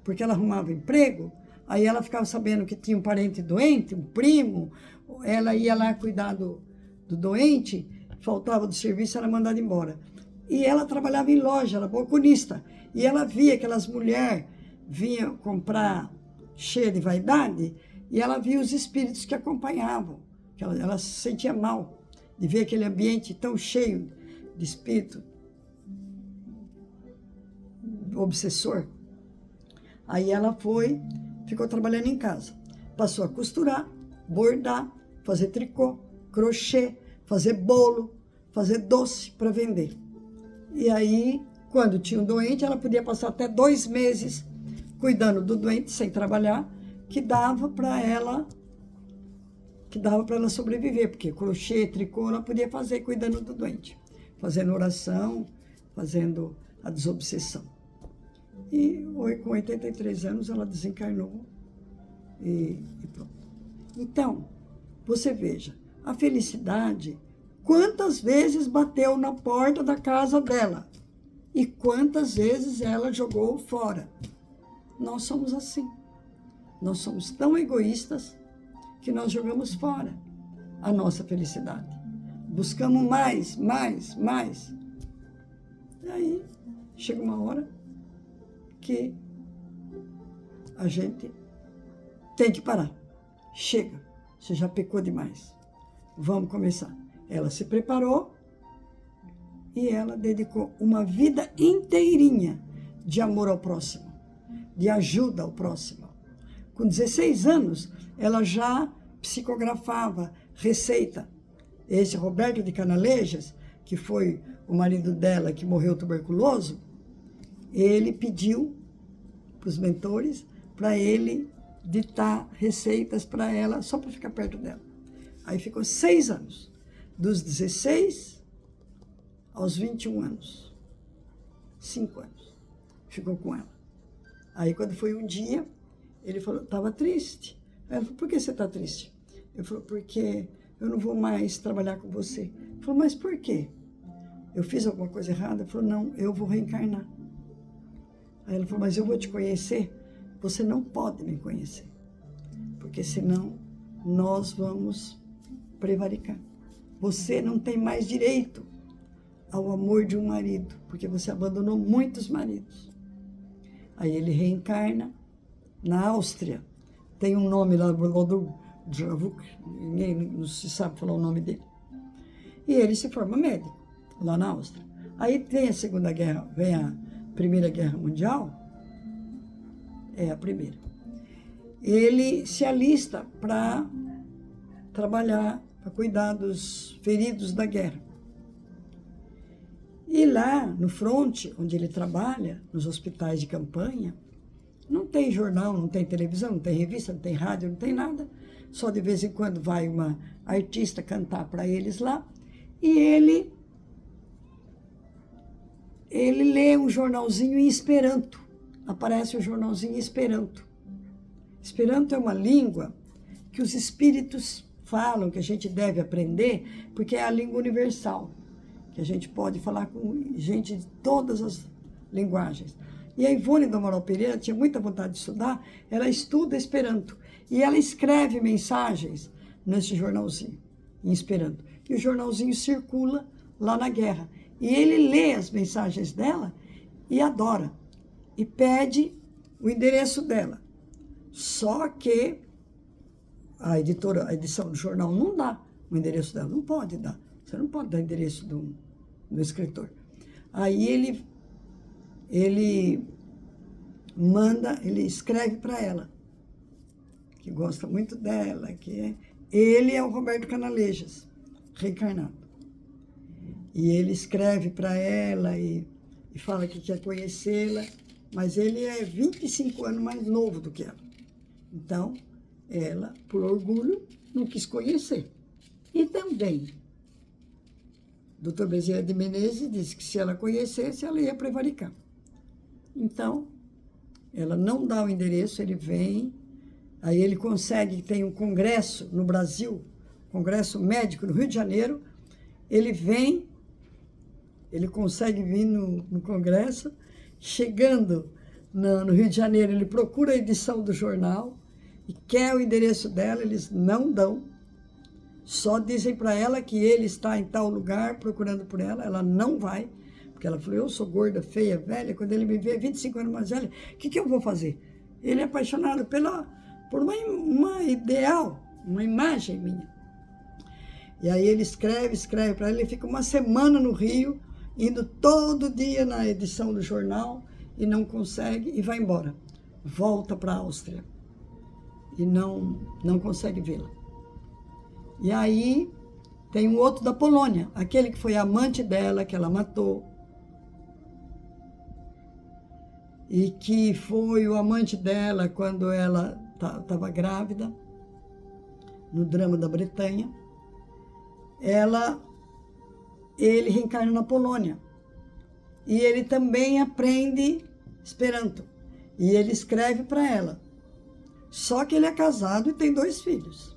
Porque ela arrumava emprego, aí ela ficava sabendo que tinha um parente doente, um primo, ela ia lá cuidar do doente, faltava do serviço, era mandada embora. E ela trabalhava em loja, era balconista, e ela via aquelas mulheres vinham comprar cheia de vaidade, e ela via os espíritos que acompanhavam, que ela se sentia mal de ver aquele ambiente tão cheio de espírito obsessor. Aí ela ficou trabalhando em casa, passou a costurar, bordar, fazer tricô, crochê, fazer bolo, fazer doce para vender. E aí, quando tinha um doente, ela podia passar até 2 meses cuidando do doente, sem trabalhar, que dava para ela sobreviver, porque crochê, tricô, ela podia fazer cuidando do doente, fazendo oração, fazendo a desobsessão. E com 83 anos ela desencarnou e pronto. Então, você veja, a felicidade, quantas vezes bateu na porta da casa dela e quantas vezes ela jogou fora. Nós somos assim. Nós somos tão egoístas que nós jogamos fora a nossa felicidade. Buscamos mais. E aí, chega uma hora que a gente tem que parar. Chega, você já pecou demais. Vamos começar. Ela se preparou e ela dedicou uma vida inteirinha de amor ao próximo, de ajuda ao próximo. Com 16 anos, ela já psicografava receita. Esse Roberto de Canalejas, que foi o marido dela que morreu tuberculoso, ele pediu para os mentores para ele ditar receitas para ela, só para ficar perto dela. Aí ficou 6 anos, dos 16 aos 21 anos. 5 anos. Ficou com ela. Aí, quando foi um dia, ele falou, estava triste. Aí ela falou, por que você está triste? Ele falou, porque eu não vou mais trabalhar com você. Ele falou, mas por quê? Eu fiz alguma coisa errada? Ele falou, não, eu vou reencarnar. Aí ela falou, mas eu vou te conhecer? Você não pode me conhecer, porque senão nós vamos prevaricar. Você não tem mais direito ao amor de um marido, porque você abandonou muitos maridos. Aí ele reencarna na Áustria. Tem um nome lá, ninguém não se sabe falar o nome dele. E ele se forma médico lá na Áustria. Aí tem a Segunda Guerra, vem a Primeira Guerra Mundial, é a primeira. Ele se alista para trabalhar, para cuidar dos feridos da guerra. E lá no fronte, onde ele trabalha, nos hospitais de campanha, não tem jornal, não tem televisão, não tem revista, não tem rádio, não tem nada. Só de vez em quando vai uma artista cantar para eles lá. E ele lê um jornalzinho em Esperanto. Aparece um jornalzinho em Esperanto. Esperanto é uma língua que os espíritos falam, que a gente deve aprender, porque é a língua universal, que a gente pode falar com gente de todas as linguagens. E a Ivone do Amaral Pereira tinha muita vontade de estudar, ela estuda Esperanto, e ela escreve mensagens nesse jornalzinho, em Esperanto. E o jornalzinho circula lá na guerra. E ele lê as mensagens dela e adora, e pede o endereço dela. Só que a edição do jornal não dá o endereço dela, não pode dar. Você não pode dar o endereço do escritor. Aí ele escreve para ela, que gosta muito dela, ele é o Roberto Canalejas, reencarnado. E ele escreve para ela e fala que quer conhecê-la, mas ele é 25 anos mais novo do que ela. Então, ela, por orgulho, não quis conhecer. E também, o Dr. Bezerra de Menezes disse que se ela conhecesse, ela ia prevaricar. Então, ela não dá o endereço, ele vem, aí ele consegue, tem um congresso no Brasil, congresso médico no Rio de Janeiro, ele vem, ele consegue vir no congresso, chegando no Rio de Janeiro, ele procura a edição do jornal e quer o endereço dela, eles não dão, só dizem para ela que ele está em tal lugar procurando por ela não vai, porque ela falou, eu sou gorda, feia, velha, quando ele me vê 25 anos mais velha, o que eu vou fazer? Ele é apaixonado por uma ideal, uma imagem minha. E aí ele escreve para ela, ele fica uma semana no Rio, indo todo dia na edição do jornal, e não consegue, e vai embora. Volta para a Áustria. E não consegue vê-la. E aí tem um outro da Polônia, aquele que foi amante dela, que ela matou, e que foi o amante dela quando ela estava grávida, no drama da Bretanha. Ele reencarna na Polônia. E ele também aprende Esperanto. E ele escreve para ela. Só que ele é casado e tem 2 filhos.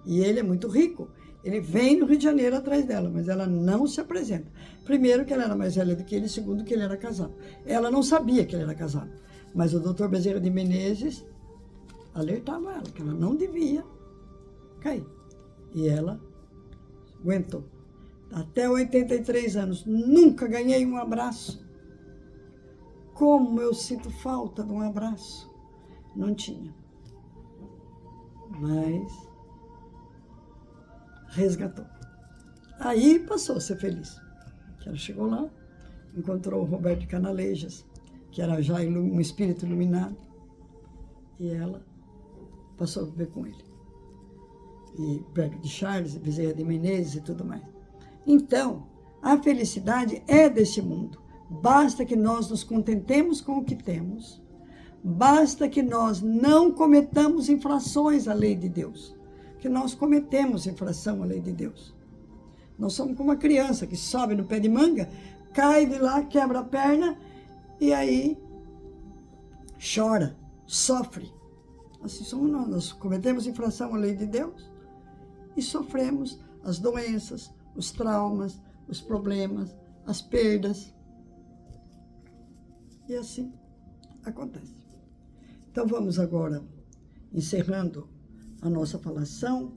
E ele é muito rico. Ele vem no Rio de Janeiro atrás dela, mas ela não se apresenta. Primeiro, que ela era mais velha do que ele. Segundo, que ele era casado. Ela não sabia que ele era casado. Mas o Dr. Bezerra de Menezes alertava ela que ela não devia cair. E ela aguentou. Até 83 anos, nunca ganhei um abraço. Como eu sinto falta de um abraço. Não tinha. Mas resgatou. Aí passou a ser feliz. Ela chegou lá, encontrou o Roberto Canalejas, que era já um espírito iluminado, e ela passou a viver com ele. E perto de Charles, Bezerra de Menezes e tudo mais. Então, a felicidade é deste mundo. Basta que nós nos contentemos com o que temos. Basta que nós não cometamos infrações à lei de Deus. Que nós cometemos infração à lei de Deus. Nós somos como uma criança que sobe no pé de manga, cai de lá, quebra a perna e aí chora, sofre. Assim somos nós. Nós cometemos infração à lei de Deus e sofremos as doenças, os traumas, os problemas, as perdas. E assim acontece. Então vamos agora, encerrando a nossa falação,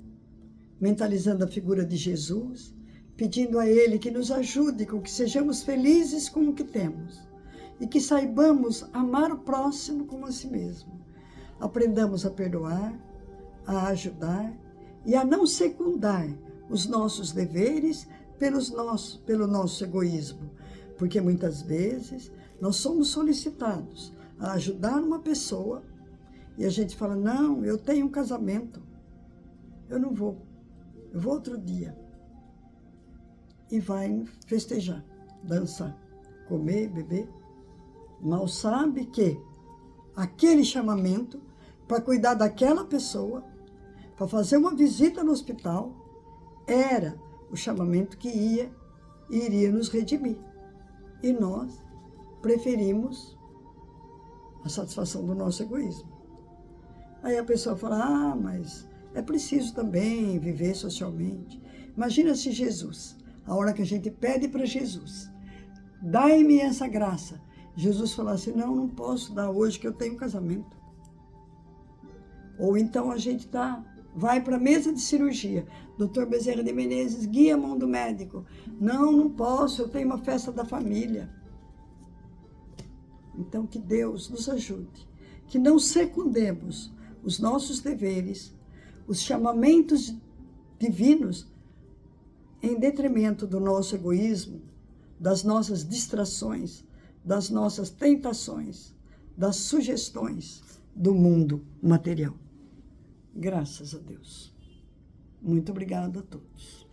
mentalizando a figura de Jesus, pedindo a Ele que nos ajude com que sejamos felizes com o que temos e que saibamos amar o próximo como a si mesmo. Aprendamos a perdoar, a ajudar e a não secundar os nossos deveres pelo nosso egoísmo, porque muitas vezes nós somos solicitados a ajudar uma pessoa e a gente fala, não, eu tenho um casamento, eu não vou eu vou outro dia. E vai festejar, dançar, comer, beber. Mal sabe que aquele chamamento para cuidar daquela pessoa, para fazer uma visita no hospital, era o chamamento que iria nos redimir. E nós preferimos a satisfação do nosso egoísmo. Aí a pessoa fala, mas é preciso também viver socialmente. Imagina se Jesus, a hora que a gente pede para Jesus, dai-me essa graça, Jesus falasse, não posso dar hoje que eu tenho um casamento. Ou então a gente vai para a mesa de cirurgia. Dr. Bezerra de Menezes, guia a mão do médico. Não posso, eu tenho uma festa da família. Então que Deus nos ajude, que não secundemos os nossos deveres, os chamamentos divinos, em detrimento do nosso egoísmo, das nossas distrações, das nossas tentações, das sugestões do mundo material. Graças a Deus. Muito obrigada a todos.